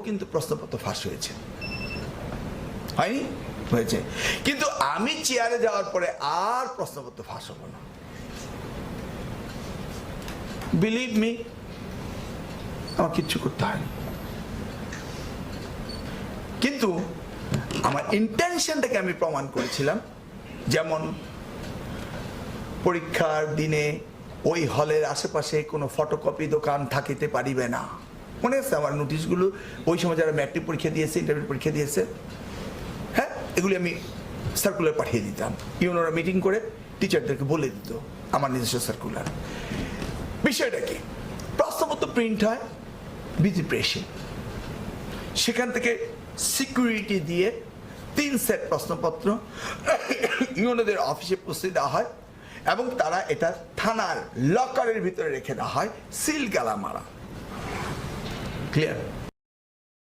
কিন্তু প্রশ্নপত্র ফাঁস হয়েছে, হয়নি? হয়েছে। কিন্তু আমি চেয়ারে যাওয়ার পরে আর প্রশ্নপত্র ফাঁস হলো না। বিলিভ মি, আমার কিচ্ছু করতে হয়নি। কিন্তু আমার ইন্টেনশনটাকে আমি প্রমাণ করেছিলাম। যেমন পরীক্ষার দিনে ওই হলের আশেপাশে কোনো ফটোকপি দোকান থাকিতে পারিবে না। মনে আছে আমার নোটিশগুলো? ওই সময় যারা ম্যাট্রিক পরীক্ষা দিয়েছে, ইন্টারমিডিয়েট পরীক্ষা দিয়েছে, হ্যাঁ, এগুলি আমি সার্কুলার পাঠিয়ে দিতাম। ইউনোরা মিটিং করে টিচারদেরকে বলে দিত আমার নিজস্ব সার্কুলার। বিষয়টা কি, প্রশ্নপত্র প্রিন্ট হয় বিজি প্রেসে, সেখান থেকে সিকিউরিটি দিয়ে 3 সেট প্রশ্নপত্র ইউনোদের অফিসে পৌঁছে দেওয়া হয় এবং তারা এটা থানার লকারের ভিতরে রেখে দেওয়া হয়, সিল গালা মারা। ক্লিয়ার?